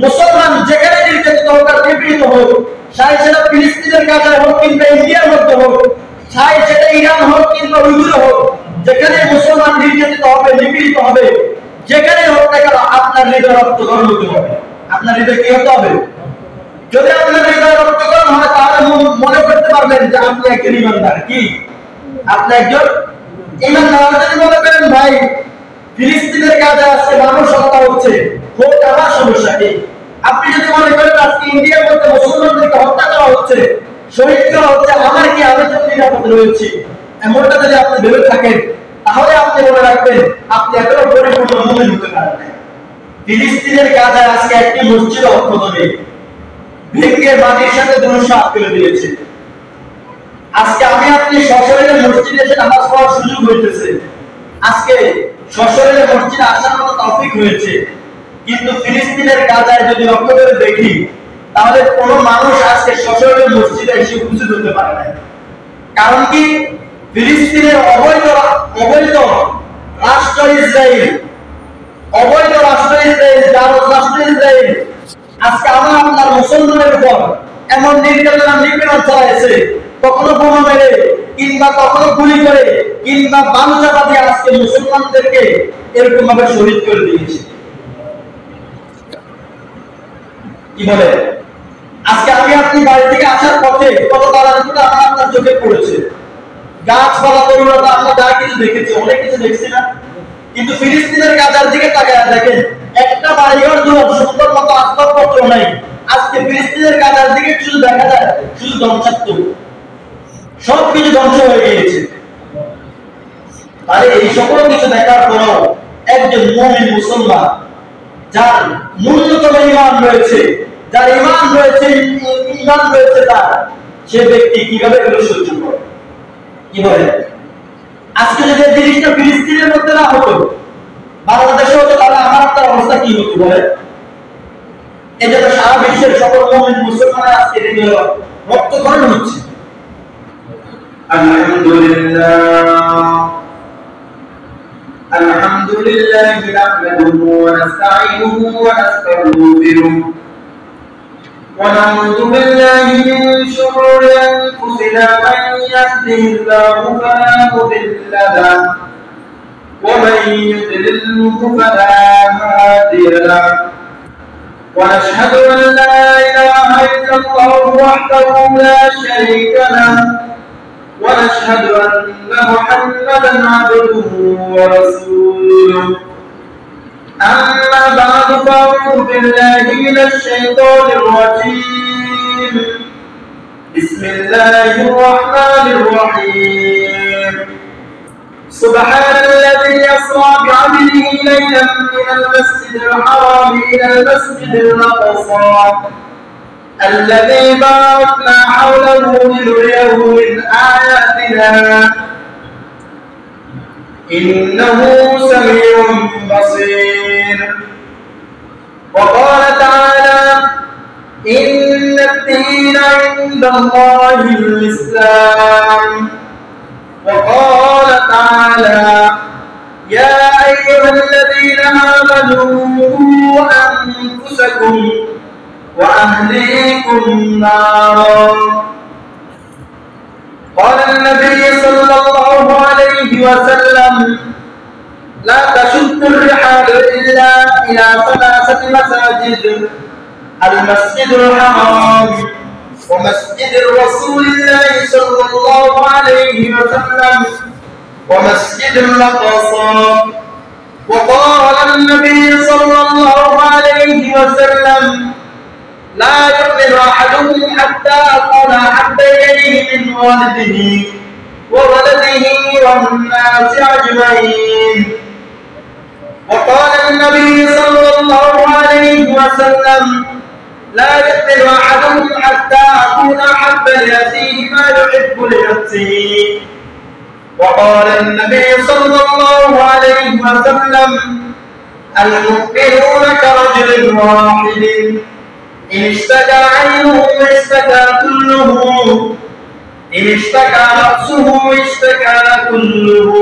মুসলমান যেখানে নির্যাতিত হোক আর নিপীড়িত হোক, চাই সেটা ফিলিস্তিনের গাজায় হোক কিংবা ইন্ডিয়ার মধ্যে হোক, চাই সেটা ইরান হোক কিংবা উইগুরে হোক, যেখানে মুসলমান নির্যাতিত হবে, নিপীড়িত হবে, যেখানে হোক না কেন আপনার হৃদয় রক্তগরম হতে হবে। আপনার হৃদয় কি হতে হবে? যদি আপনার হৃদয় রক্তগরম হয় তাহলে মনে করতে পারবেন যে আপনি একজন ইমানদার। কি আপনি একজন ইমানদার? যদি মনে করেন ভাই ফিলিস্তিনের কাজে আজকে মানুষ হত্যা হচ্ছে, হোক আমার সমস্যা কি? আপনি যদি মনে করেন আজকে ইন্ডিয়ার মধ্যে মুসলমানদেরকে হত্যা করা হচ্ছে, শহীদ করা হচ্ছে, আমার কি, আমি তো নিরাপদে রয়েছি, এমনটা যদি আপনি ভেবে থাকেন তাহলে আপনি মনে রাখবেন আপনি এখনো পরিপূর্ণ মুমিন হতে পারবেন। ফিলিস্তিনের কাজে আজকে একটি মসজিদ অক্ষত নেই, ভেঙে মাটির সাথে ধনুষা তুলে দিয়েছে। আজকে আমি আপনি সশরীরে মসজিদে এসে নামাজ পড়ার সুযোগ হইতেছে, আজকে সশরীরে মসজিদে আসার মতো তৌফিক হয়েছে, কিন্তু ফিলিস্তিনের গাজায় যদি লক্ষ্য করে দেখি তাহলে কোনো মানুষ আজকে সশরীরে মসজিদে এসে উপস্থিত হতে পারে না। কারণ কি? ফিলিস্তিনের অবৈধ রাষ্ট্র ইসরায়েল, অবৈধ রাষ্ট্র ইসরায়েল, জারজ রাষ্ট্র ইসরায়েল আজকে আমার আপনার মুসলমানের উপর এমন নির্যাতন নিপীড়ন চালাইছে, কখনো বোমা মেরে কিংবা কখনো গুলি করে কিংবা বালু চাপা দিয়ে আজকে মুসলমানদেরকে এরকম ভাবে শহীদ করে দিয়েছে। কি বলে? আজকে আমি আপনি বাড়ি থেকে আসার পথে কত তাড়াতাড়ি আমার আপনার চোখে পড়েছে, গাছপালা তরুণতা আমরা যা কিছু দেখেছি, অনেক কিছু দেখছি না? কিন্তু ফিলিস্তিনের গাজার দিকে তাকায় দেখেন, একটা বাড়িঘর দুয়ার সুন্দর মতো আসবাবপত্র নাই। আজকে ফিলিস্তিনের গাজার দিকে শুধু দেখা যায় শুধু ধ্বংসাত্মক, সবকিছু ধ্বংস হয়ে গিয়েছে। তাহলে এই সকল কিছু দেখার পরও একজন মুমিন মুসলমান যার ন্যূনতম ঈমান রয়েছে, যার ঈমান রয়েছে তার, সে ব্যক্তি কিভাবে এগুলো সহ্য করে? কি বলে? আজকে যদি জিনিসটা ফিলিস্তিনের মধ্যে না হতো, বাংলাদেশে হতো, তাহলে আমার আপনার অবস্থা কি হতো বলে? এই জন্য সারা বিশ্বের সকল মুমিন মুসলমানরা আজকে রক্তক্ষরণ হচ্ছে। আলহামদুলিল্লাহ নাহমাদুহু ওয়া নাস্তাঈনুহু ওয়া নাস্তাগফিরুহ ওয়া নাউযু বিল্লাহি মিন শুরুরি আনফুসিনা মান ইয়াহদিহিল্লাহু ফালা মুদিল্লা লাহু ওয়া মান ইউদ্লিলহু ফালা হাদিয়া লাহু ওয়া নাশহাদু আন লা ইলাহা ইল্লাল্লাহু ওয়াহদাহু লা শারীকা লাহু ونشهد أن محمدا عبده ورسوله أما بعد فأعوذ بالله من الشيطان الرجيم بسم الله الرحمن الرحيم سبحان الذي أسرى بعبده ليلا من المسجد الحرام إلى المسجد الأقصى الذي باركنا حوله لنريه من آياتنا إنه سميع بصير وقال تعالى إن الدين عند الله الإسلام وقال تعالى يا أيها الذين آمنوا أنفسكم وأهليكم نارا قال النبي صلى الله عليه وسلم لا تشد الرحال إلا إلى ثلاثة مساجد المسجد الحرام ومسجد رسول الله صلى الله عليه وسلم ومسجد الأقصى وقال النبي صلى الله عليه وسلم لا يؤمن أحدكم حتى أكون أحب إليه من والده وولده والناس أجمعين وقال النبي صلى الله عليه وسلم لا يؤمن أحدكم حتى أكون أحب لأخيه ما يحب لنفسه وقال النبي صلى الله عليه وسلم المؤمنون كرجل واحد إن اشتكى عينه اشتكى كله إن اشتكى رأسه اشتكى كله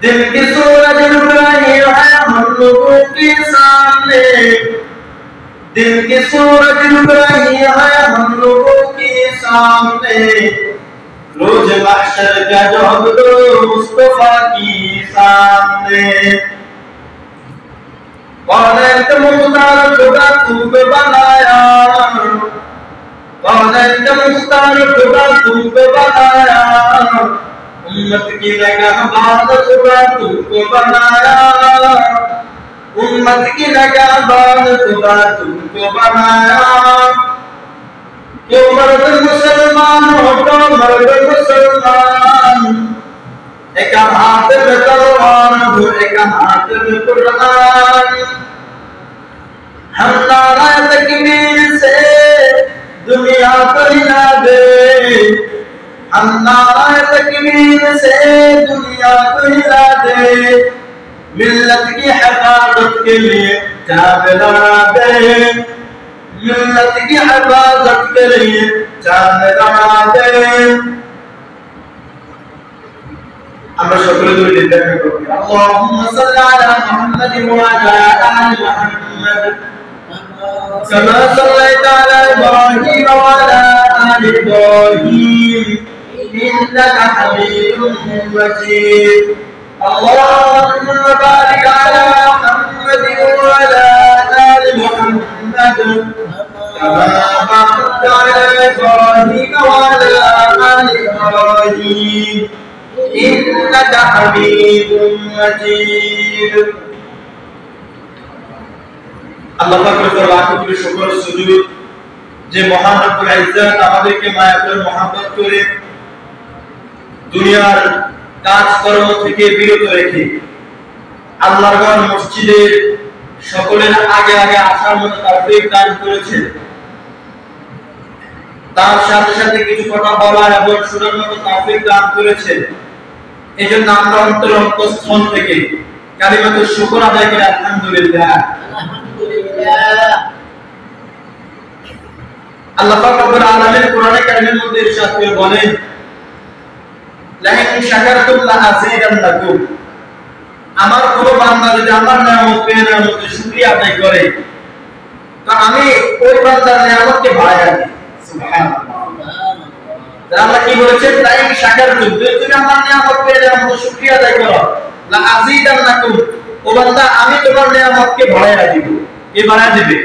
दिल की सूरज रुक रही है हम लोगों के सामने, दिन के सूरज डूब रही है हम लोगों के सामने, रोज महशर का जब दो मुस्तफा की सामने। कौन मुख्तार खुदा तुमको बनाया, कौन मुख्तार खुदा तुमको बनाया, उम्मत की निगहबान खुदा तुमको बनाया, उम्मत की निगहबान खुदा तुमको बनाया। क्यों मर्द मुसलमान हो तो मर्द मुसलमान, एक हाथ में तलवार हो एक हाथ में कुरान। हम नारा तकबीर से दुनिया को हिला दे, हम नारा तकबीर से दुनिया को हिला दे, मिल्लत की हिफाजत के लिए जान लड़ा दे, मिल्लत की हिफाजत के लिए जान लड़ा दे। আমরা সকলে দুই দিন দেখা করব। আল্লাহুম্মা সাল্লি আলা মুহাম্মাদিন ওয়া আলা আলি মুহাম্মাদ কামা সাল্লাইতা আলা ইব্রাহিম ওয়া আলা আলি ইব্রাহিম ইন্নাকা হামিদুম মাজিদ। আল্লাহুম্মা বারিক আলা মুহাম্মাদিন ওয়া আলা আলি মুহাম্মাদ কামা বারাকতা আলা ইব্রাহিম ওয়া আলা আলি ইব্রাহিম إنك حميد مجيد। আল্লাহ পাকের লাখো কোটি শুকর সুজুদ যে মহান রব্বুল ইজ্জত আমাদেরকে মায়া করে মহব্বত করে দুনিয়ার কাজকর্ম থেকে বিরত রেখে আল্লাহর ঘর মসজিদে সকলের আগে আগে আসার মতো তৌফিক দান করেছেন। তার সাথে সাথে কিছু কথা বলার এবং শোনার মতো তৌফিক দান করেছেন। এজন্য আমরা অন্তরস্থল থেকে কালিমাতুশ শুকর আদায় করি আলহামদুলিল্লাহ। আলহামদুলিল্লাহ। আল্লাহ পাক রব্বুল আলামিন কোরআনে কারীমের মধ্যে ইরশাদ করে বলেন, লাইন শাকারতুম লাযীদান্নাকুম। আমার কোন বান্দা যদি আমার নিয়ামত পেয়ে নিয়ামতের শুকরিয়া আদায় করে তো আমি ওই বান্দার নিয়ামতকে বাড়াই দিই। সুবহানাল্লাহ। আল্লাহ কি বলেছেন, লাইন শাকারতুম, তুমি আমার নিয়ামত পেয়ে নিয়ামতের শুকরিয়া আদায় করো, লাযীদান্নাকুম, ও বান্দা আমি তোমার নিয়ামতকে বাড়াই দিব। কে বাড়াই দিবে?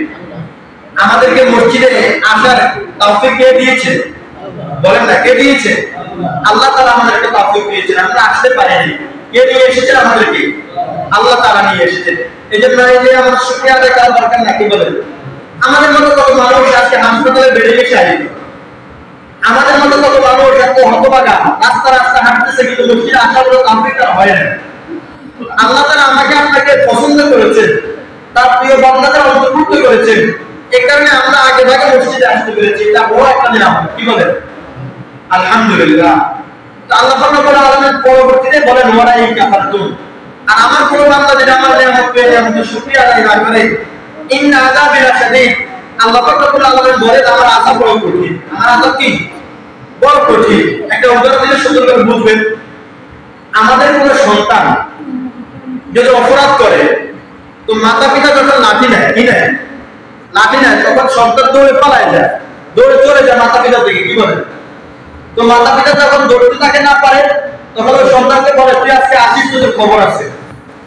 আমাদেরকে মসজিদে আসার তৌফিক কে দিয়েছে? বলেন না, কে দিয়েছে? আল্লাহ তাআলা আমাদেরকে তৌফিক দিয়েছেন, আমরা আসতে পারিনি। কে নিয়ে এসেছেন আমাদেরকে? আল্লাহ তাআলা নিয়ে এসেছেন। এজন্য এই যে আমাদের শুকরিয়া আদায় করা দরকার নাকি বলেন? আমাদের মতো কত মানুষ আজকে হাসপাতালে বেডে বসে আছে, আমাদের মতো কত মানুষ এত হতভাগা রাস্তা রাস্তা হাঁটতেছে, কিন্তু মসজিদে আসার মতো তৌফিক হয় না। আল্লাহ তাআলা আমাকে আপনাকে পছন্দ করেছেন, তার প্রিয় বান্দাদের অন্তর্ভুক্ত করেছেন, এই কারণে আমরা আগে ভাগে মসজিদে আসতে পেরেছি। এটা বড় একটা নিয়ামত। কি বলেন? আলহামদুলিল্লাহ। তো আল্লাহ রাব্বুল আলামিন পরবর্তীতে বলেন, ওয়ালা ইন কাফারতুম, আর আমার কোন বান্দা যদি আমার নিয়ামত পেয়ে নিয়ামতের শুকরিয়া আদায় না করে, ইন্না আযাবি লাশাদীদ, আল্লাহ রাব্বুল আলামিন বলেন আমার আযাব বড় কঠিন। আমার আযাব কি? বড় কঠিন। একটা উদাহরণ দিলে সুন্দর করে বুঝবেন। আমাদের কোন সন্তান যদি অপরাধ করে তো মাতা পিতা যখন লাঠি নেয়, কি নেয়? লাঠি নেয়, তখন সন্তান দৌড়ে পালায় যায়, দৌড়ে চলে যায় মাতা পিতার দিকে। কি বলে? তো মাতা পিতা যখন দৌড়তে তাকে না পারে তখন ওই সন্তানকে বলে, তুই আজকে আসিস, তোদের খবর আছে।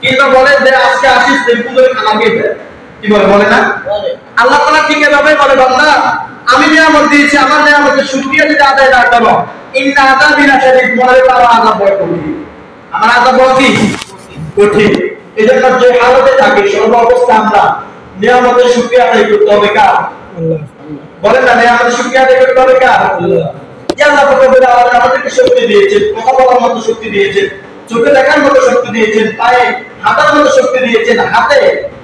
কিন্তু বলে যে আজকে আসিস, দেখুন তোকে খানা খেয়ে যায়। কি বলে? বলে না? আল্লাহ তাআলা ঠিক এভাবে বলে, বান্দা আমি নিয়ামত দিয়েছি, আমার নিয়ামতের শুকরিয়া যদি আদায় না করো, ইন্না আযাবি লাশাদীদ, মনে রাখো আমার আযাব বড় কঠিন। আমার আযাব বড় কি? কঠিন। এজন্য যে হালতে থাকি সর্ব অবস্থা আমরা নিয়ামতের শুকরিয়া আদায় করতে হবে। কার? আল্লাহ। বলেন না, নিয়ামতের শুকরিয়া আদায় করতে হবে কার? আল্লাহ। আল্লাহ রাব্বুল আলামিন আমাদেরকে শক্তি দিয়েছেন, কথা বলার মতো শক্তি দিয়েছেন, চোখে দেখার মতো শক্তি দিয়েছেন, পায়ে হাঁটার মতো শক্তি দিয়েছেন, হাতে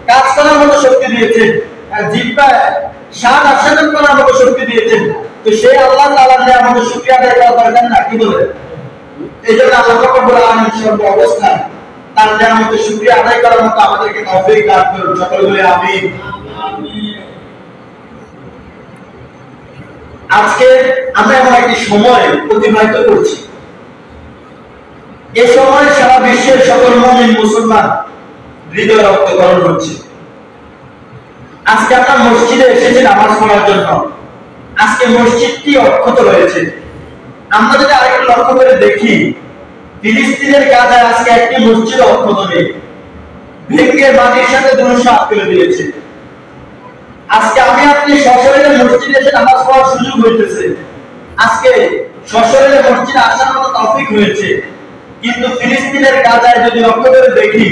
কাজ করার মতো শক্তি দিয়েছেন, আর জিহ্বায় স্বাদ আস্বাদন করার মতো শক্তি দিয়েছেন। তো সেই আল্লাহ তাআলার নিয়ামতের শুকরিয়া আদায় করা দরকার না? কি বলে? এইজন্য আল্লাহ রাব্বুল আলামিন সর্ব অবস্থায় তার নিয়ামতের শুকরিয়া আদায় করার মতো আমাদেরকে তৌফিক দান করুন। সকলে বলে আমিন। আজকে আমরা এমন একটি সময় অতিবাহিত করছি, এই সময় সারা বিশ্বের সকল মুমিন মুসলমান হৃদয় রক্তকরণ হচ্ছে। আজকে আমরা মসজিদে এসেছি নামাজ পড়ার জন্য, আজকে মসজিদটি অক্ষত রয়েছে। আমরা যদি আরেকটু লক্ষ্য করে দেখি, ফিলিস্তিনের গাজায় আজকে একটি মসজিদ অক্ষত নেই, ভেঙে মাটির সাথে ধূলিসাৎ করে দিয়েছে। আজকে আমি আপনি সশরীরে মসজিদে এসে নামাজ পড়ার সুযোগ হইতেছে, আজকে সশরীরে মসজিদে আসার মতো তৌফিক হয়েছে, কিন্তু ফিলিস্তিনের গাজায় যদি লক্ষ্য করে দেখি,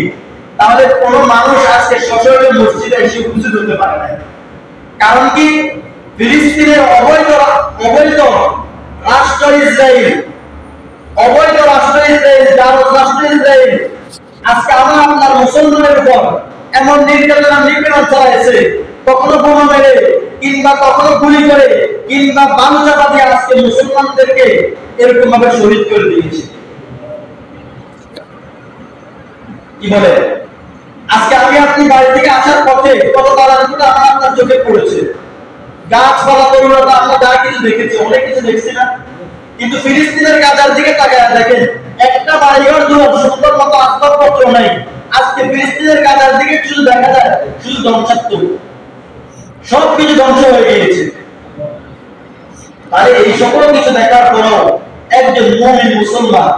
তাহলে কোনো মানুষ আজকে সশরীরে মসজিদে এসে উপস্থিত হতে পারে না। কারণ কি? ফিলিস্তিনের অবৈধ রাষ্ট্র ইসরায়েল, অবৈধ রাষ্ট্র ইসরায়েল, জারজ রাষ্ট্র ইসরায়েল আজকে আমার আপনার মুসলমানের উপর এমন নির্যাতন নিপীড়ন চালাইছে, কখনো বোমা মেরে, কিংবা কখনো গুলি করে, কিংবা বালু চাপা দিয়ে আজকে মুসলমানদেরকে এরকম ভাবে শহীদ করে দিয়েছে। কি বলে? আজকে আমি আপনি বাড়ি থেকে আসার পথে কত তাড়াতাড়ি আমার আপনার চোখে পড়েছে, গাছপালা তরুণতা আমরা যা কিছু দেখেছি, অনেক কিছু দেখছি না? কিন্তু ফিলিস্তিনের গাজার দিকে তাকায় দেখেন, একটা বাড়িঘর দুয়ার সুন্দর মতো আসবাবপত্র নাই। আজকে ফিলিস্তিনের গাজার দিকে শুধু দেখা যায় শুধু ধ্বংসাত্মক, সবকিছু ধ্বংস হয়ে গিয়েছে। তাহলে এই সকল কিছু দেখার পরও একজন মুমিন মুসলমান,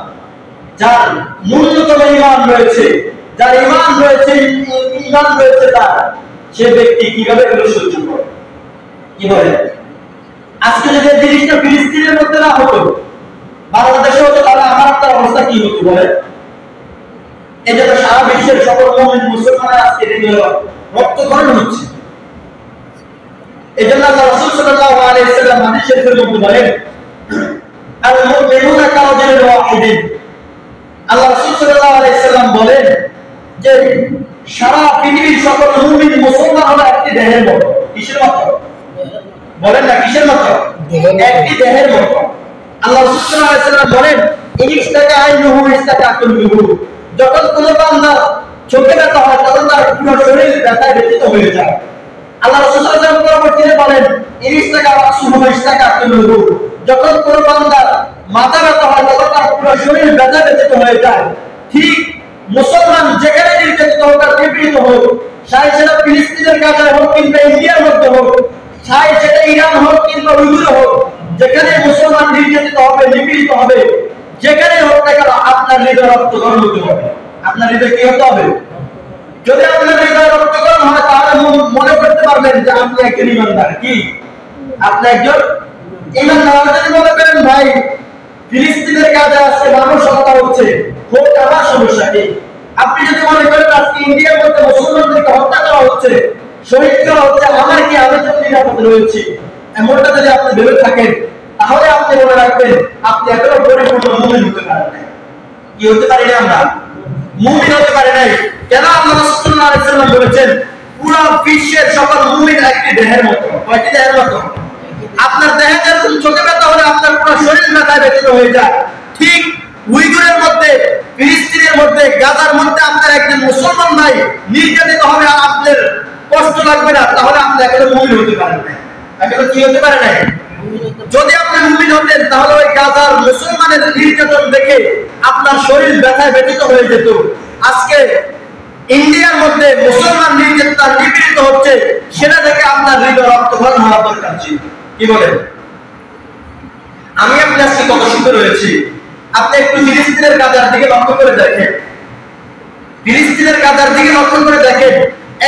যার ন্যূনতম ঈমান রয়েছে, যার ঈমান রয়েছে, তার সে ব্যক্তি কিভাবে এগুলো সহ্য করে? কি বলে? আজকে যদি জিনিসটা ফিলিস্তিনের মধ্যে না হতো, বাংলাদেশে হতো, তাহলে আমার আপনার অবস্থা কি হতো বলে? এই জন্য সারা বিশ্বের সকল মুমিন মুসলমানের আজকে রক্তক্ষরণ হচ্ছে। এই জন্য আল্লাহ রাসূল সাল্লাল্লাহু আলাইহি ওয়াসাল্লাম হাদিস শরীফের মধ্যে বলেন, আল মুমিনুনা কারাজুলিন ওয়াহিদিন। আল্লাহ রাসূল সাল্লাল্লাহু আলাইহি ওয়াসাল্লাম বলেন যে সারা পৃথিবীর সকল মুমিন মুসলমান হলো একটি দেহের মতো। কিসের মতো? বলেন না, কিসের মতো? একটি দেহের মতো। আল্লাহ রাসূল সাল্লাল্লাহু আলাইহি ওয়াসাল্লাম বলেন, ইনিস্তাকা আইনুহু ইস্তাকা কুলুহু। যখন কোনো বান্দা চোখে ব্যথা হয়, তখন তার পুরো শরীর ব্যথায় ব্যথিত হয়ে যায়। আল্লাহ রাসূল সাল্লাল্লাহু আলাইহি ওয়াসাল্লাম পরবর্তীতে বলেন, ইনিস্তাকা রাসূহু ইস্তাকা কুলুহু। যখন কোনো বান্দার মাথা ব্যথা হয়, তখন তার পুরো শরীর ব্যথা ব্যথিত হয়ে যায়। ঠিক মুসলমান যেখানে নির্যাতিত হোক আর নিপীড়িত হোক, চাই সেটা ফিলিস্তিনের গাজায় হোক কিংবা ইন্ডিয়ার মধ্যে হোক, চাই সেটা ইরান হোক কিংবা উইগুরে হোক, যেখানে মুসলমান নির্যাতিত হবে, নিপীড়িত হবে, যেখানে হোক না কেন, আপনার হৃদয় রক্তক্ষরণ হতে হবে। আপনার হৃদয় কি হতে হবে? যদি আপনার হৃদয় রক্তক্ষরণ হয়, তাহলে মনে করতে পারবেন যে আপনি একজন ঈমানদার। কি? আপনি একজন ঈমানদার। যদি মনে করেন ভাই ফিলিস্তিনের গাজায় আজকে মানুষ হত্যা হচ্ছে, হোক আমার সমস্যা কি? আপনি যদি মনে করেন আজকে ইন্ডিয়ার মধ্যে মুসলমানদেরকে হত্যা করা হচ্ছে, শহীদ করা হচ্ছে, আমার কি, আমি তো নিরাপদে রয়েছি, এমনটা যদি আপনি ভেবে থাকেন, তাহলে আপনি মনে রাখবেন আপনি এখনো পরিপূর্ণ মুমিন হতে পারেন নাই। কি হতে পারি না আমরা? মুমিন হতে পারি নাই। কেন? আল্লাহ রাসূল সাল্লাল্লাহু আলাইহি ওয়াসাল্লাম বলেছেন, পুরো বিশ্বের সকল মুমিন একটি দেহের মতো। কয়টি দেহের মতো? আপনার দেহে যেরকম চোখে ব্যথা হলে আপনার পুরো শরীর ব্যথায় ব্যথিত হয়ে যায়, ঠিক উইগুরের মধ্যে, ফিলিস্তিনের মধ্যে, গাজার মধ্যে আপনার একজন মুসলমান ভাই নির্যাতিত হবে, আর আপনার কষ্ট লাগবে না, তাহলে আপনি এখনো মুমিন হতে পারেন না। এখনো কি হতে পারে নাই? যদি আপনি মুমিন হতেন, তাহলে ওই গাজার মুসলমানের নির্যাতন দেখে আপনার শরীর ব্যথায় ব্যথিত হয়ে যেত। আজকে ইন্ডিয়ার মধ্যে মুসলমান নিপীড়িত হচ্ছে, সেটা দেখে আপনার হৃদয় রক্তক্ষরণ হওয়া দরকার ছিল। কি বলেন? আমি আপনি আজকে কত সুখে রয়েছি। আপনি একটু ফিলিস্তিনের গাজার দিকে লক্ষ্য করে দেখেন, ফিলিস্তিনের গাজার দিকে লক্ষ্য করে দেখেন,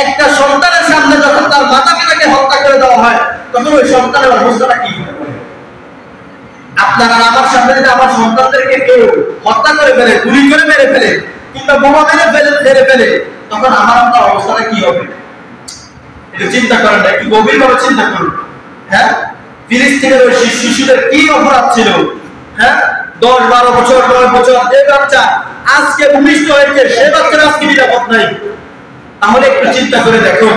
একটা সন্তানের সামনে যখন তার মাতা পিতাকে হত্যা করে দেওয়া হয়, তখন ওই সন্তানের অবস্থাটা কি হবে? আপনার আর আমার সামনে যদি আমার সন্তানদেরকে কেউ হত্যা করে ফেলে, গুলি করে মেরে ফেলে, কিংবা বোমা মেরে ফেলে, তখন আমার আপনার অবস্থাটা কি হবে? একটু চিন্তা করেন, একটু গভীরভাবে চিন্তা করুন। হ্যাঁ, ফিলিস্তিনের ওই শিশুদের কি অপরাধ ছিল? হ্যাঁ, 10-12 বছর 9 বছর যে বাচ্চা আজকে ভূমিষ্ঠ হয়েছে, সে বাচ্চার আজকে নিরাপদ নাই। তাহলে একটু চিন্তা করে দেখুন,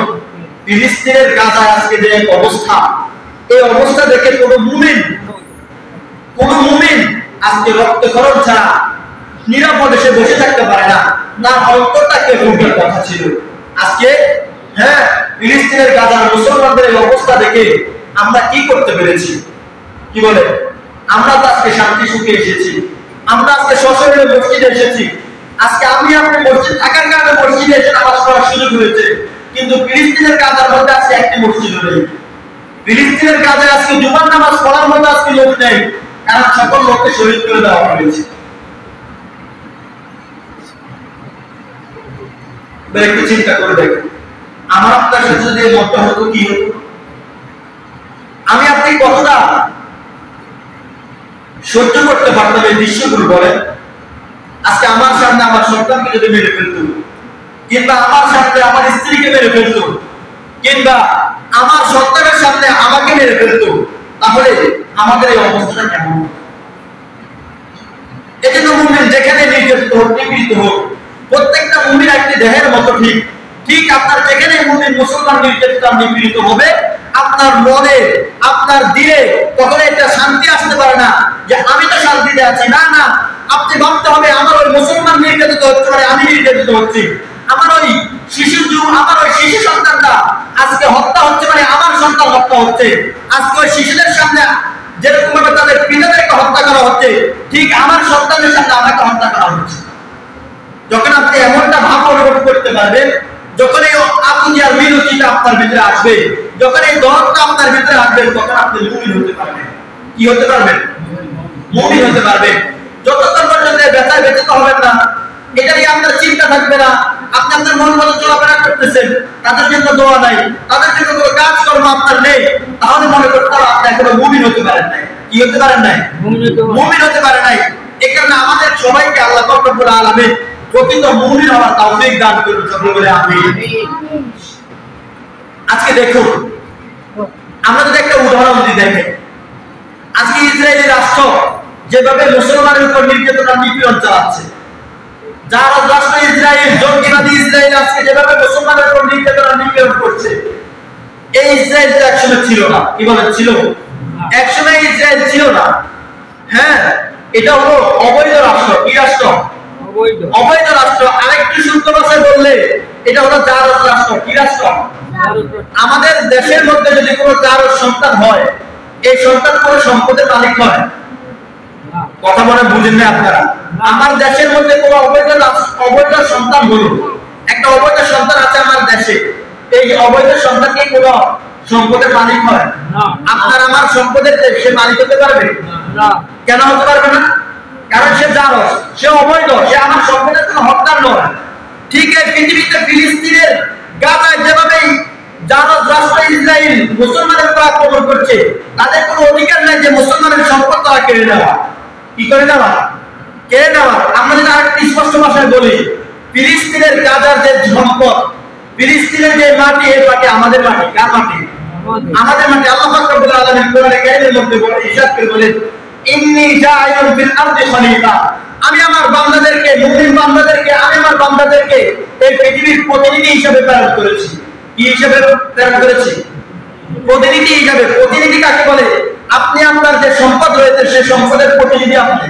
ফিলিস্তিনের গাজায় আজকে যে অবস্থা, এই অবস্থা দেখে কোনো মুমিন আজকে রক্তক্ষরণ ছাড়া নিরাপদে সে বসে থাকতে পারে না। না, অন্তরটাকে ভুগের কথা ছিল। আজকে হ্যাঁ, ফিলিস্তিনের গাজার মুসলমানদের এই অবস্থা দেখে আমরা কি করতে পেরেছি? কি বলে? আমরা তো আজকে শান্তি সুখে এসেছি, আমরা আজকে সশরীরে মসজিদে এসেছি, আজকে আমি আপনি মসজিদ থাকার কারণে মসজিদে এসে নামাজ পড়ার সুযোগ হয়েছে, কিন্তু ফিলিস্তিনের গাজার মধ্যে আজকে একটি মসজিদ নেই। ফিলিস্তিনের গাজায় আজকে জুমার নামাজ পড়ার মতো আজকে লোক নেই, কারণ সকল লোককে শহীদ করে দেওয়া হয়েছে। একটু চিন্তা করে দেখুন, আমার আপনার সাথে যদি মত হতো কি হতো? আমি আপনি কতটা সহ্য করতে পারতাম এই দৃশ্যগুলো বলেন? আজকে আমার সামনে আমার সন্তানকে যদি মেরে ফেলতো, কিংবা আমার সামনে আমার স্ত্রীকে মেরে ফেলতো, কিংবা আমার সন্তানের সামনে আমাকে মেরে ফেলতো, তাহলে আমাদের এই অবস্থাটা কেমন? এজন্য মুমিন যেখানে নির্যাতিত হোক, নিপীড়িত হোক, প্রত্যেকটা মুমিন একটি দেহের মতো ঠিক ঠিক আপনার যেখানে মুমিন মুসলমান নির্যাতিত নিপীড়িত হবে, আপনার মনে আপনার দিলে তখন একটা শান্তি আসতে পারে না যে আমি তো শান্তিতে আছি। না না, আপনি ভাবতে হবে আমার ওই মুসলমান নির্যাতিত হচ্ছে মানে আমি নির্যাতিত হচ্ছি, আমার ওই আমার ওই শিশু সন্তানটা আজকে হত্যা হচ্ছে মানে আমার সন্তান হত্যা হচ্ছে। আজকে ওই শিশুদের সামনে যেরকম ভাবে তাদের পিতাদেরকে হত্যা করা হচ্ছে, ঠিক আমার সন্তানের সামনে আমাকে হত্যা করা হচ্ছে। যখন আপনি এমনটা ভাব অনুভব করতে পারবেন, যখন এই আপনি আর বিরোধিতা আপনার ভিতরে আসবে, যখন এই দরদটা আপনার ভিতরে আসবে, তখন আপনি মুমিন হতে পারবেন। কি হতে পারবেন? মুমিন হতে পারবেন। যতক্ষণ পর্যন্ত ব্যথায় ব্যথিত হবেন না, এটা নিয়ে আপনার চিন্তা থাকবে না, আপনি আপনার মন মতো চলাফেরা করতেছেন, তাদের জন্য দোয়া নাই, তাদের জন্য কোনো কাজকর্ম আপনার নেই, তাহলে মনে করতে হবে আপনি এখনো মুমিন হতে পারেন নাই। কি হতে পারেন নাই? মুমিন হতে পারেন নাই। এই কারণে আমাদের সবাইকে আল্লাহ পাক রব্বুল আলামিন প্রকৃত মুমিন হওয়ার তৌফিক দান করুন, সকলে বলে আমিন। আজকে দেখুন, আমরা যদি একটা উদাহরণ দিই, দেখেন আজকে ইসরায়েলি রাষ্ট্র যেভাবে মুসলমানের উপর নির্যাতন আর নিপীড়ন চালাচ্ছে, যারা রাষ্ট্র ইসরায়েল, জঙ্গিবাদী ইসরায়েল আজকে যেভাবে মুসলমানের উপর নির্যাতন আর নিপীড়ন করছে, এই ইসরায়েল তো একসময় ছিল না। কি বলেন ছিল? একসময় ইসরায়েল ছিল না। হ্যাঁ, এটা হলো অবৈধ রাষ্ট্র। কি রাষ্ট্র? অবৈধ রাষ্ট্র। আরেকটু শুদ্ধ ভাষায় বললে এটা হলো জারজ রাষ্ট্র। কি রাষ্ট্র? আমাদের দেশের মধ্যে যদি কোনো জারজ সন্তান হয়, এই সন্তান কোনো সম্পদের মালিক হয়? কথা বলে বুঝেন না আপনারা? আমার দেশের মধ্যে কোনো অবৈধ সন্তান হলো, একটা অবৈধ সন্তান আছে আমার দেশে, এই অবৈধ সন্তান কি কোনো সম্পদের মালিক হয়? আপনার আমার সম্পদের সে মালিক হতে পারবে না। কেন হতে পারবে না? কারণ সে জারজ, সে অবৈধ, সে আমার সম্পদের কোনো হকদার নয়। ঠিক এই পৃথিবীতে ফিলিস্তিনের গাজায় যেভাবে জারজ রাষ্ট্র ইসরায়েল মুসলমানের উপর আক্রমণ করছে, তাদের কোনো অধিকার নাই যে মুসলমানের সম্পদ তারা কেড়ে নেওয়া। কি করে নেওয়া? কেড়ে নেওয়া। আমরা যদি আরেকটু স্পষ্ট ভাষায় বলি, ফিলিস্তিনের গাজার যে সম্পদ, ফিলিস্তিনের যে মাটি, এই মাটি আমাদের মাটি। কার মাটি? আমাদের মাটি। আল্লাহ পাক রব্বুল আলামিন কোরআনে কারীমের মধ্যে বলে, ইরশাদ করে বলেন, ইন্নী জাইলুন ফিল আরদি খলিফা, আমি আমার বান্দাদেরকে, মুমিন বান্দাদেরকে, আমি আমার বান্দাদেরকে এই পৃথিবীর প্রতিনিধি হিসেবে প্রেরণ করেছি। কি হিসেবে প্রেরণ করেছি? প্রতিনিধি হিসেবে। প্রতিনিধি কাকে বলে? আপনি আপনার যে সম্পদ রয়েছে সেই সম্পদের প্রতিনিধি আপনি,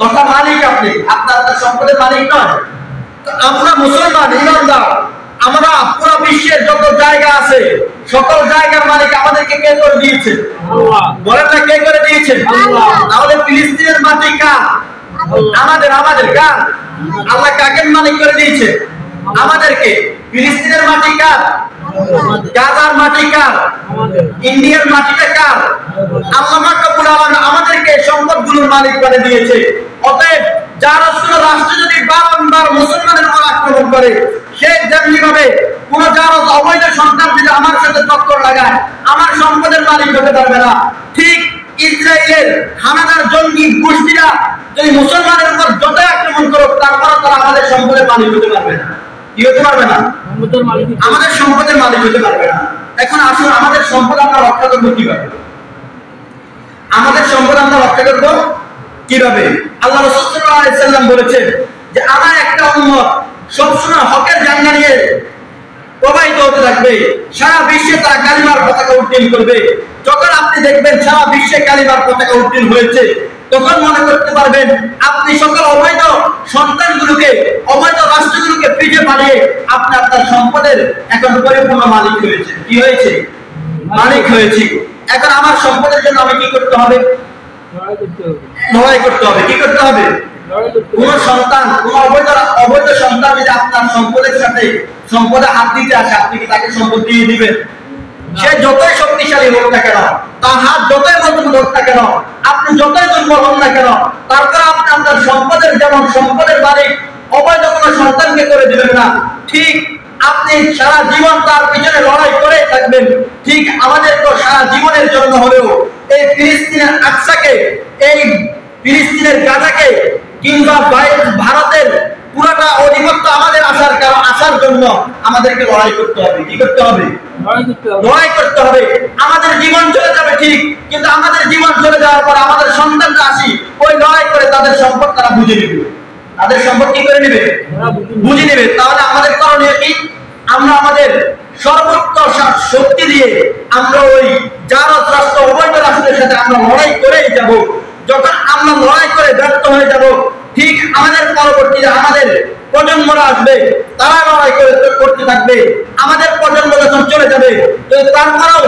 তথা মালিক আপনি। আপনার সম্পদের মালিক নয়। আমরা মুসলমান ইমানদার, আমরা পুরো বিশ্বের যত জায়গা আছে সকল জায়গার মালিক আমাদেরকে কে করে দিয়েছে? আল্লাহ। বলেন না, কে করে দিয়েছে? আল্লাহ। তাহলে ফিলিস্তিনের মাটি কার? আমাদের। আমাদের কার? আল্লাহ কাকে মালিক করে দিয়েছে? আমাদেরকে। ফিলিস্তিনের মাটি কার? গাজার মাটি কার? ইন্ডিয়ার মাটিটা কার? আল্লাহ পাক রব্বুল আলামিন আমাদেরকে সম্পদগুলোর মালিক করে দিয়েছে। অতএব যারা রাষ্ট্র যদি বারবার মুসলমানের উপর আক্রমণ করে, সে যেমনি ভাবে কোন জারজ অবৈধ সন্তান যদি আমার সাথে টক্কর লাগায়, আমার সম্পদের মালিক হতে পারবে না। ঠিক ইসরায়েলের হানাদার জঙ্গি গোষ্ঠীরা যদি মুসলমানের উপর যত আক্রমণ করুক, তারপর তারা আমাদের সম্পদের মালিক হতে পারবে না। কি হতে পারবে না? আমাদের সম্পদের মালিক হতে পারবে না। এখন আসুন, আমাদের সম্পদ আমরা রক্ষা করবো কিভাবে? আমাদের সম্পদ আমরা রক্ষা করবো কিভাবে? আল্লাহ রাসূল সাল্লাল্লাহু আলাইহি সাল্লাম বলেছেন যে আমার একটা উম্মত সবসময় হকের ঝান্ডা নিয়ে প্রবাহিত হতে থাকবে, সারা বিশ্বে তারা কালিমার পতাকা উড্ডীন করবে। যখন আপনি দেখবেন সারা বিশ্বে কালিমার পতাকা উড্ডীন হয়েছে, তখন মনে করতে পারবেন আপনি সকল অবৈধ সন্তানগুলোকে, অবৈধ রাষ্ট্রগুলোকে পিঠে পাঠিয়ে আপনি আপনার সম্পদের এখন পরিপূর্ণ মালিক হয়েছে। কি হয়েছে? মালিক হয়েছি। এখন আমার সম্পদের জন্য আমি কি করতে হবে? লড়াই করতে হবে। কি করতে হবে? কোন সন্তান, কোন অবৈধ সন্তান যদি আপনার সম্পদের সাথে সম্পদে হাত দিতে আসে, আপনি কি তাকে সম্পদ দিয়ে দিবেন? সে যতই শক্তিশালী হোক না কেন, তার হাত যতই মজবুত হোক না কেন, আপনি যতই দুর্বল হন না কেন, তারপরে আপনি আপনার সম্পদের, যেমন সম্পদের মালিক অবৈধ কোনো সন্তানকে করে দিবেন না, ঠিক আপনি সারা জীবন তার পিছনে লড়াই করে থাকবেন। ঠিক আমাদের তো সারা জীবনের জন্য হলেও এই ফিলিস্তিনের আকসাকে, এই ফিলিস্তিনের গাজাকে কিংবা ভারতের পুরোটা আধিপত্য আমাদের আসার জন্য আমাদেরকে লড়াই করতে হবে। কি করতে হবে? লড়াই করতে হবে। আমাদের জীবন চলে যাবে ঠিক, কিন্তু আমাদের জীবন চলে যাওয়ার পর আমাদের সন্তানরা আসি ওই লড়াই করে তাদের সম্পদ তারা বুঝে নেবে। তাদের সম্পদ কি করে নেবে? বুঝে নেবে। তাহলে আমাদের করণীয় কি? আমরা আমাদের সর্বোচ্চ শক্তি দিয়ে আমরা ওই জারজ রাষ্ট্র, অবৈধ রাষ্ট্রের সাথে আমরা লড়াই করেই যাব। যখন আমরা লড়াই করে ব্যর্থ হয়ে যাব, ঠিক আমাদের পরবর্তীতে আমাদের প্রজন্মরা আসবে, তারা লড়াই করতে থাকবে। আমাদের প্রজন্ম যখন চলে যাবে, তারপরেও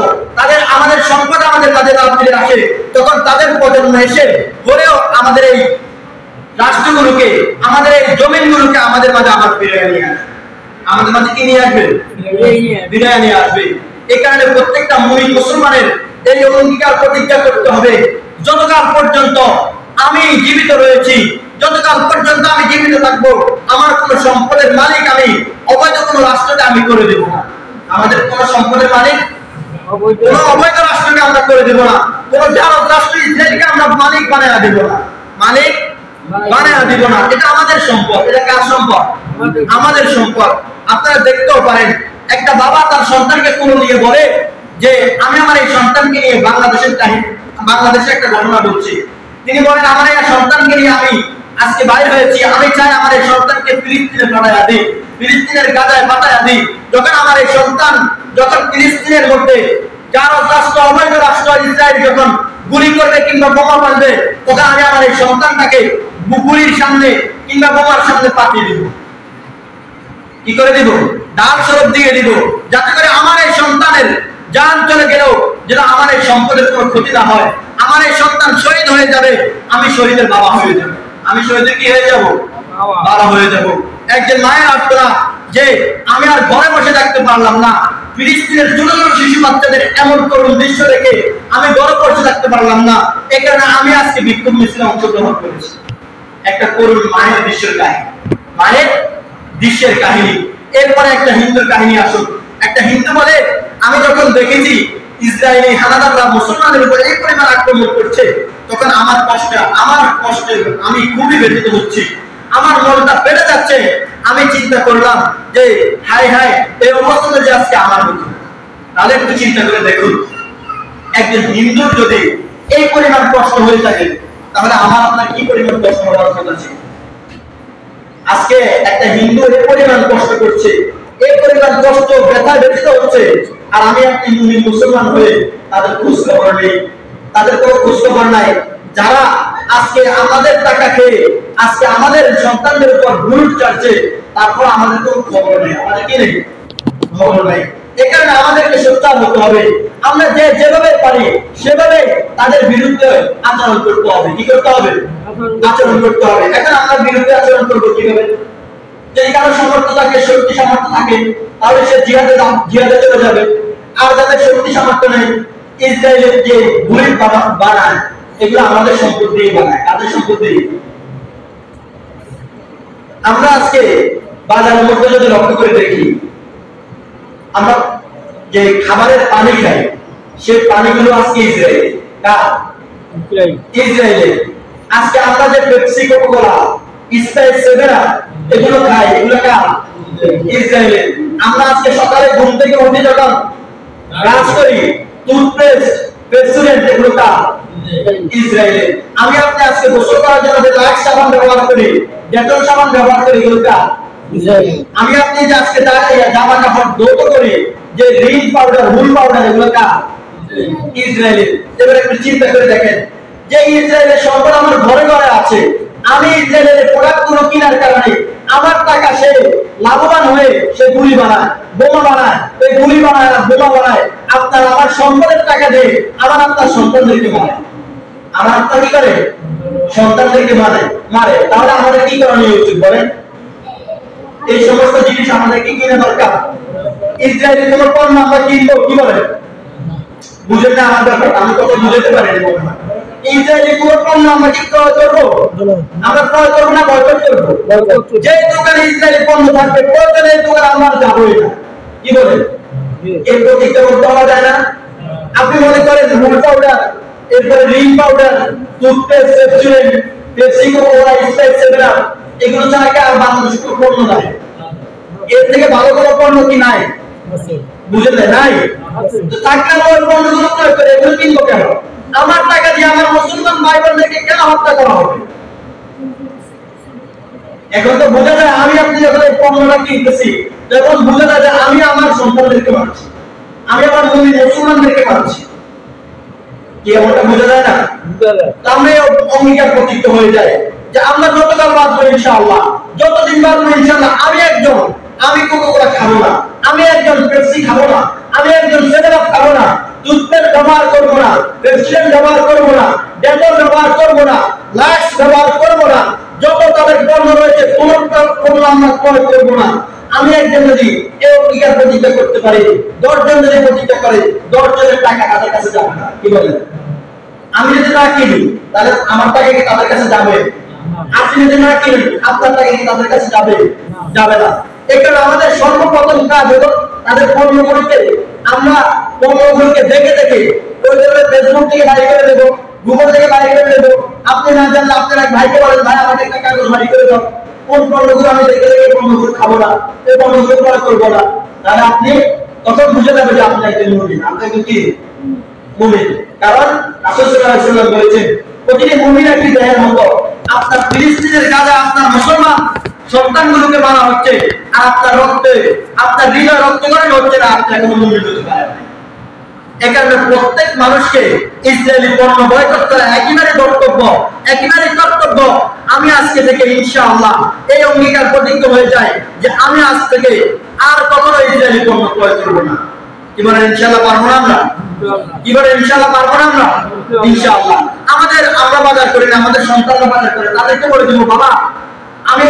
আমাদের সম্পদ আমাদের কাছে না ফিরে আসে, তখন তাদের প্রজন্ম এসে হলেও আমাদের এই রাষ্ট্রগুলোকে, আমাদের এই জমিনগুলোকে আমাদের মাঝে আবার ফিরে নিয়ে আসবে। আমাদের মাঝে কি নিয়ে আসবে? বিদায় নিয়ে আসবে। এই কারণে প্রত্যেকটা মুসলমানের এই অঙ্গীকার প্রতিজ্ঞা করতে হবে, যতকাল পর্যন্ত আমি জীবিত রয়েছি, যতকাল পর্যন্ত আমি জীবিত থাকবো, আমার কোন সম্পদের মালিক আমি অবৈধ কোন রাষ্ট্রকে আমি করে দেব না। আমাদের কোন সম্পদের মালিক কোন অবৈধ রাষ্ট্রকে আমরা করে দেব না। কোন জারজ রাষ্ট্র ইসরায়েলকে আমরা মালিক বানায় দেব না, মালিক বানায় দেব না। এটা আমাদের সম্পদ। এটা কার সম্পদ? আমাদের সম্পদ। আপনারা দেখতেও পারেন, একটা বাবা তার সন্তানকে কোন নিয়ে বলে যে আমি আমার এই সন্তানকে নিয়ে বাংলাদেশে একটা ঘটনা বলছি। তিনি বলেন আমার এই সন্তানকে নিয়ে আমি আজকে বাইরে হয়েছি, আমি চাই আমার এই সন্তানকে ফিলিস্তিনে পাঠায়া দিই, ফিলিস্তিনের গাজায় পাঠায়া দিই। যখন আমার এই সন্তান, যখন ফিলিস্তিনের মধ্যে জারজ রাষ্ট্র, অবৈধ রাষ্ট্র ইসরায়েল যখন গুলি করবে কিংবা বোমা মারবে, তখন আমি আমার এই সন্তানটাকে গুলির সামনে কিংবা বোমার সামনে পাঠিয়ে দিব। কি করে দিব? ডাল স্বরূপ দিয়ে দিব, যাতে করে আমার এই সন্তানের জান চলে গেলেও যেন আমার এই সম্পদের কোনো ক্ষতি না হয়। আমার এই সন্তান শহীদ হয়ে যাবে, আমি শহীদের বাবা হয়ে যাব। আমি শহীদের কি হয়ে যাব? বাবা হয়ে যাব। একজন মায়ের আত্মা যে আমি আর ঘরে বসে থাকতে পারলাম না, ফিলিস্তিনের ছোট ছোট শিশু বাচ্চাদের এমন করুণ দৃশ্য দেখে আমি ঘরে বসে থাকতে পারলাম না, এই কারণে আমি আজকে বিক্ষোভ মিছিলে অংশগ্রহণ করেছি। একটা করুণ মায়ের দৃশ্যের কাহিনী, মায়ের দৃশ্যের কাহিনী। এরপরে একটা হিন্দুর কাহিনী আসুক। একটা হিন্দু বলে আমি যখন দেখেছি ইসরায়েলি হানাদাররা মুসলমানদের উপর এই পরিমাণ আক্রমণ করছে, তখন আমার কষ্টে আমি খুবই ব্যথিত হচ্ছি, আমার মনটা ফেটে যাচ্ছে। আমি চিন্তা করলাম যে হায় হায়, এই অবস্থাতে যে আজকে আমার হতো। তাহলে একটু চিন্তা করে দেখুন, একজন হিন্দুর যদি এই পরিমাণ কষ্ট হয়ে থাকে, তাহলে আমার আপনার কি পরিমাণ কষ্ট হওয়ার কথা ছিল? আজকে একটা হিন্দু এই পরিমাণ কষ্ট করছে, এই পরিমাণ কষ্ট ব্যথা ব্যথিত হচ্ছে, আর আমি আপনি মুসলমান হয়ে তাদের খোঁজ খবর নেই, তাদের কোনো খোঁজ খবর নাই। যারা আজকে আমাদের টাকা খেয়ে আজকে আমাদের সন্তানদের উপর বুলট চাচ্ছে, তারপর আমাদের কোনো খবর নেই। আমাদের কি নেই? খবর নাই। এই কারণে আমাদেরকে সোচ্চার হতে হবে। আমরা যেভাবে পারি সেভাবে তাদের বিরুদ্ধে আচরণ করতে হবে। কি করতে হবে? আচরণ করতে হবে। এখন আমরা বিরুদ্ধে আচরণ করবো কিভাবে? যদি কারো সামর্থ্য থাকে, শক্তি সামর্থ্য থাকে, তাহলে সে জিহাদে চলে যাবে। আর যাদের শক্তি সামর্থ্য নেই, ইসরায়েলের যে বুলেট বানায়, এগুলো আমাদের সম্পদ দিয়ে বানায়। কাদের সম্পদ দিয়ে? আমরা আজকে বাজারের মধ্যে যদি লক্ষ্য করে দেখি, আমরা যে খাবারের পানি খাই, সেই পানিগুলো আজকে ইসরায়েলের। আজকে আমরা যে Pepsi, Coca-Cola, Sprite, seven up এগুলো খাই, এগুলো ইসরায়েলের। আমরা আজকে সকালে ঘুম থেকে উঠে যখন ব্রাশ করি, টুথপেস্ট, পেস্টুডেন্ট, এগুলো ইসরায়েলের। আমি আপনি আজকে গোসল করার জন্য যে লাক্স সাবান ব্যবহার করি, ডেটল সাবান ব্যবহার করি, এগুলো আমি আপনি যে আজকে জামা কাপড় ধৌত করি, যে রিন পাউডার, হুল পাউডার, এগুলো ইসরায়েলের। এবার একটু চিন্তা করে দেখেন, যে ইসরায়েলের সম্পদ আমার ঘরে ঘরে আছে, আমি ইসরায়েলের প্রোডাক্ট গুলো কেনার কারণে আমার টাকা সে লাভবান হয়ে সে গুলি বানায়, বোমা বানায়, ওই গুলি বানায় আর বোমা বানায় আপনার আমার সম্পদের টাকা দিয়ে আমার আপনার সন্তানদেরকে বানায়। আমার আপনার কি করে? সন্তানদেরকে মারে, তাহলে আমাদের কি করণীয় উচিত বলেন? এই সমস্ত জিনিস আমাদের কি কিনা দরকার? ইসরায়েলি কোন পণ্য আমরা কিনবো, কি বলেন? বুঝেন না আমার ব্যাপার, আমি কত বুঝতে পারিনি মনে হয়। ইসরায়েলি কোন পণ্য আমরা কি ক্রয় করবো? আমরা ক্রয় করবো না বয়কট করবো? যে দোকানে ইসরায়েলি পণ্য থাকবে প্রয়োজনে এই দোকানে আমরা যাবোই না, কি বলেন? এর প্রতিজ্ঞা করতে পারা যায় না? আপনি মনে করেন হুল পাউডার, এরপরে রিন পাউডার, টুথপেস্ট, সেফচুরেন্ট, পেপসি কোলা, স্প্রাইট, সেভেন আপ, এগুলো ছাড়া কি আর বাংলাদেশে কোনো পণ্য নাই? এর থেকে ভালো কোনো পণ্য কি নাই? বুঝেন নাই? তো টাকা ওই পণ্যগুলো প্রয়োগ করে এগুলো কিনবো কেন? আমার টাকা দিয়ে আমার মুসলমান ভাই বোনদেরকে কেন হত্যা করা হবে? এখন তো বোঝা যায় আমি আপনি যখন এই পণ্যটা কিনতেছি, তখন বোঝা যায় যে আমি আমার সন্তানদেরকে মারছি, আমি আমার মুসলমানদেরকে মারছি। কি এমনটা বোঝা যায় না? আমরা অঙ্গীকার প্রতিজ্ঞ হয়ে যায় যে আমরা যতকাল বাঁচবো ইনশাআল্লাহ, যতদিন বাঁচবো ইনশাআল্লাহ, আমি কোকা-কোলা খাবো না, আমি একজন পেপসি খাবো না, আমি একজন সেভেন আপ খাবো না, টুথপেস্ট ব্যবহার করবো না, পেপসিডেন্ট ব্যবহার করবো না, ডেটল ব্যবহার করবো না, লাক্স ব্যবহার করবো না, যত তাদের পণ্য রয়েছে কোনটা আমরা ক্রয় করবো না। আমি একজন যদি এই অঙ্গীকার প্রতিজ্ঞা করতে পারি, 10 জন যদি প্রতিজ্ঞা করে, 10 জনের টাকা তাদের কাছে যাবে না, কি বলেন? আমি যদি না কিনি তাহলে আমার টাকা কি তাদের কাছে যাবে? আপনি যদি না কিনেন আপনার টাকা কি তাদের কাছে যাবে? যাবে না। এখানে আমাদের সর্বপ্রথম কাজ হলো তাদের পণ্যগুলোকে আমরা পণ্যগুলোকে দেখে প্রয়োজনে ফেসবুক থেকে বাড়ি করে দেবো, গুগল থেকে বাড়ি করে দেবো। আপনি না জানলে আপনার এক ভাইকে বলেন, ভাই আমাকে একটা কাগজ বাড়ি করে দাও, কোন পণ্যগুলো আমি দেখে পণ্যগুলো খাবো না, এই পণ্যগুলো ক্রয় করবো না। তাহলে আপনি তখন বুঝে যাবেন যে আপনি একজন মুমিন, আপনি একজন কি মুমিন। কারণ রাসূল সাল্লাল্লাহু আলাইহি ওয়াসাল্লাম বলেছেন, প্রতিটি মুমিন একটি দেহের মতো। আপনার ফিলিস্তিনের গাজা আপনার মুসলমান সন্তানগুলোকে মারা হচ্ছে, আর আপনার রক্তে, আপনার হৃদয় রক্তকরণ হচ্ছে না, আপনি এখন মুমিন হতে পারেন। এই কারণে প্রত্যেক মানুষকে ইসরায়েলি পণ্য বয়কট করা একেবারে কর্তব্য, একেবারে কর্তব্য। আমি আজকে থেকে ইনশাআল্লাহ এই অঙ্গীকার প্রতিজ্ঞ হয়ে যাই যে আমি আজ থেকে আর কখনো ইসরায়েলি পণ্য ক্রয় করব না। কি বলেন ইনশাআল্লাহ পারবো না আমরা? কি বলেন ইনশাআল্লাহ পারবো না আমরা? ইনশাআল্লাহ। আমরা বাজার করি না, আমাদের সন্তানরা বাজার করে, তাদেরকে বলে দিব, বাবা আমি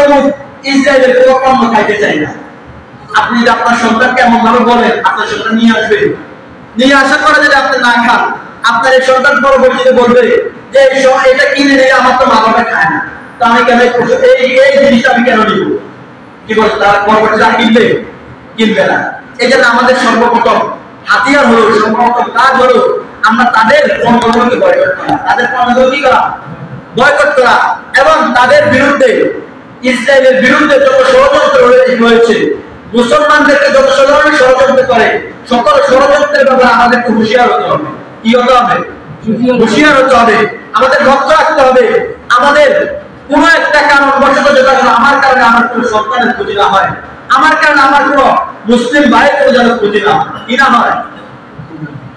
ইসরায়েলের কোনো পণ্য খাইতে চাই না। আপনি যদি আপনার সন্তানকে এমন ভাবে বলেন, আপনার সন্তান নিয়ে আসবে, নিয়ে আসার পরে যদি আপনি না খান, আপনার এই সন্তান পরবর্তীতে বলবে যে এটা কিনে নিয়ে আমার তো মা বাবা খায় না, তো আমি কেন এই জিনিসটা আমি কেন নিব? কি বলছে তার পরবর্তীতে কিনবে না। এই জন্য আমাদের সর্বপ্রথম হাতিয়ার হলো, সর্বপ্রথম কাজ হলো আমরা তাদের পণ্যগুলোকে বয়কট করা, তাদের পণ্যগুলো কি করা? বয়কট করা। এবং তাদের বিরুদ্ধে, ইসরায়েলের বিরুদ্ধে যত ষড়যন্ত্র হয়েছে, মুসলমানদেরকে যত ধরনের ষড়যন্ত্র করে, সকল ষড়যন্ত্রের ব্যাপারে আমাদেরকে হুঁশিয়ার হতে হবে। কি হতে হবে? হুঁশিয়ার হতে হবে। আমাদের লক্ষ্য রাখতে হবে, আমাদের কোন একটা কারণ বশত যেটা হলো আমার কারণে আমার কোনো সন্তানের ক্ষতি না হয়, আমার কারণে আমার কোনো মুসলিম ভাইয়ের যেন ক্ষতি না হয়, কি না হয়।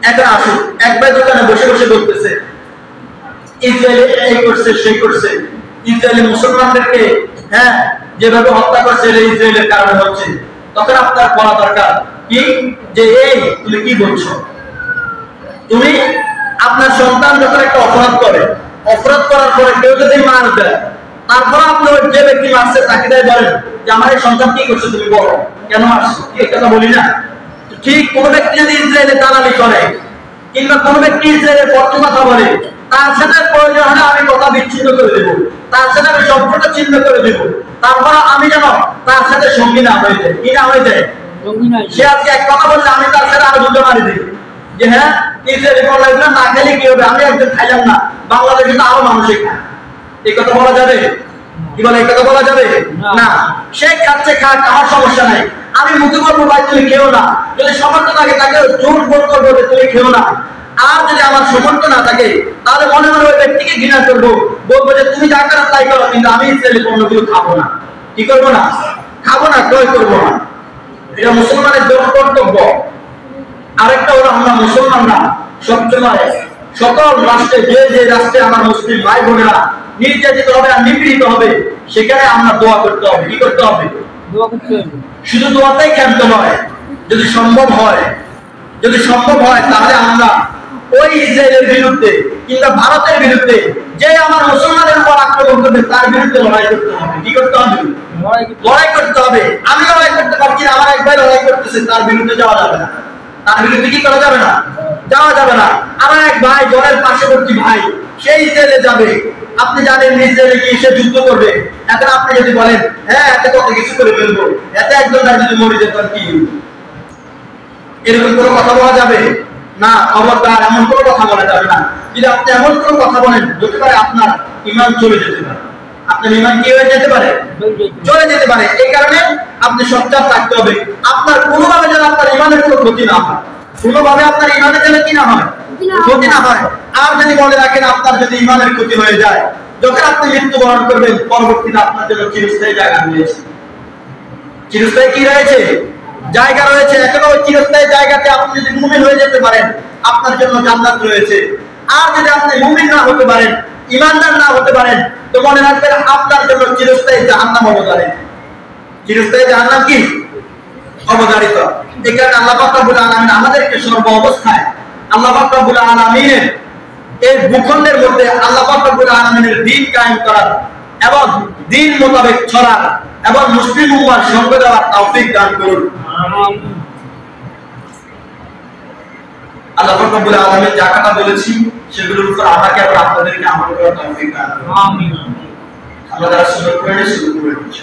এখন আসুন, এক ভাই দোকানে বসে বসে বলতেছে ইসরায়েল এই করছে সেই করছে, ইসরায়েলি মুসলমানদেরকে যেভাবে হত্যা করছে ইসরায়েলের কারণে হচ্ছে। তখন আপনার বলা দরকার কি যে এই তুমি কি বলছো? তুমি আপনার সন্তান যখন একটা অপরাধ করে, অপরাধ করার পরে কেউ যদি মার দেয়, তারপর আপনি ওই যে ব্যক্তি মারছে তাকে বলেন যে আমার এই সন্তান কি করছে তুমি বলো, কেন মারছো? এই কথা বলি না? ঠিক কোন ব্যক্তি যদি ইসরায়েলে দালালি করে কিংবা কোন ব্যক্তি ইসরায়েলের পক্ষে কথা বলে, তার সাথে প্রয়োজন হলে আমি কথা বিচ্ছিন্ন করে দেব, তার সাথে আমি সম্পর্ক ছিন্ন করে দেব, তারপর আমি যেন তার সাথে সঙ্গী না হয়ে যায়। কি না হয়ে যায়? সে আজকে এক কথা বললে আমি তার সাথে আরো দুটো মারি দিই যে হ্যাঁ ইসরায়েলি পণ্য না খেলে কি হবে, আমি একজন খাইলাম না, বাংলাদেশে তো আরো মানুষই খায়। এই কথা বলা যাবে? কি বলে এই কথা বলা যাবে না? সে খাচ্ছে, খাক, আমার সমস্যা নাই, আমি মুখে বলবো ভাই তুমি খেও না, যদি সমর্থ থাকে তাকে জোর বোধ করবো যে তুমি খেও না। আর যদি আমার সমর্থ না থাকে তাহলে মনে মনে ওই ব্যক্তিকে ঘৃণা করবো, বলবো যে তুমি যা করো তাই করো, কিন্তু আমি ইসরায়েলি পণ্যগুলো খাবো না। কি করবো না? খাবো না, ক্রয় করবো না। এটা মুসলমানের জন্য কর্তব্য। আরেকটা হলো আমরা মুসলমানরা সবসময় সকল রাষ্ট্রে, যে রাষ্ট্রে আমার মুসলিম ভাই বোনেরা নির্যাতিত হবে আর নিপীড়িত হবে, সেখানে আমরা দোয়া করতে হবে। কি করতে হবে? শুধু দোয়াটাই ক্ষান্ত নয়, যদি সম্ভব হয় তাহলে আমরা ওই ইসরায়েলের বিরুদ্ধে কিংবা ভারতের বিরুদ্ধে, যে আমার মুসলমানের উপর আক্রমণ করবে তার বিরুদ্ধে লড়াই করতে হবে। কি করতে হবে? লড়াই করতে হবে। আমি লড়াই করতে পারছি না, আমার এক ভাই লড়াই করতেছে, তার বিরুদ্ধে যাওয়া যাবে না। তার বিরুদ্ধে কি করা যাবে না? যাওয়া যাবে না। আমার এক ভাই, দলের পার্শ্ববর্তী ভাই, সেই জেলে যাবে, আপনি জানেন নিজ জেলে গিয়ে সে যুদ্ধ করবে। এখন আপনি যদি বলেন হ্যাঁ এতে কত কিছু করে ফেলবো, এতে একজন তার যদি মরে যেত কি, এরকম কোনো কথা বলা যাবে না। খবরদার, এমন কোনো কথা বলা যাবে না। যদি আপনি এমন কোনো কথা বলেন, হতে পারে আপনার ঈমান চলে যেতে পারে। আপনার ঈমান কি হয়ে যেতে পারে? চলে যেতে পারে। এই কারণে আপনি সচ্চার থাকতে হবে। আপনার কোনোভাবে যেন আপনার ঈমানের কোনো ক্ষতি না হয়, কোনোভাবে আপনার ঈমানের যেন কি না হয়, ক্ষতি না হয়। আর যদি মনে রাখেন আপনার যদি ঈমানের ক্ষতি হয়ে যায়, যখন আপনি মৃত্যুবরণ করবেন, পরবর্তীতে আপনার জন্য চিরস্থায়ী জায়গা রয়েছে। চিরস্থায়ী কি রয়েছে? জায়গা রয়েছে। এখনো ওই চিরস্থায়ী জায়গাতে আপনি যদি মুমিন হয়ে যেতে পারেন, আপনার জন্য জান্নাত রয়েছে। আর যদি আপনি মুমিন না হতে পারেন, ঈমানদার না হতে পারেন, তো মনে রাখবেন আপনার জন্য চিরস্থায়ী জাহান্নাম অবধারিত। চিরস্থায়ী জাহান্নাম কি? অবধারিত। এই কারণে আল্লাহ পাক রব্বুল আলামিন আমাদেরকে সর্ব অবস্থায় আল্লাহ পাক রব্বুল আলামিনের এই ভূখণ্ডের মধ্যে আল্লাহ পাক রব্বুল আলামিনের দ্বীন কায়েম করার এবং দ্বীন মোতাবেক চলার এবং মুসলিম উম্মাহর সঙ্গ দেওয়ার তৌফিক দান করুন। আল্লাহ পাক রব্বুল আলামিন যা কথা বলেছি সেগুলোর উপর আমাকে এবং আপনাদেরকে আমল করার তৌফিক দান করুন। আমিন। আমরা যারা সুন্নাত পড়ে শুরু করে দিচ্ছি।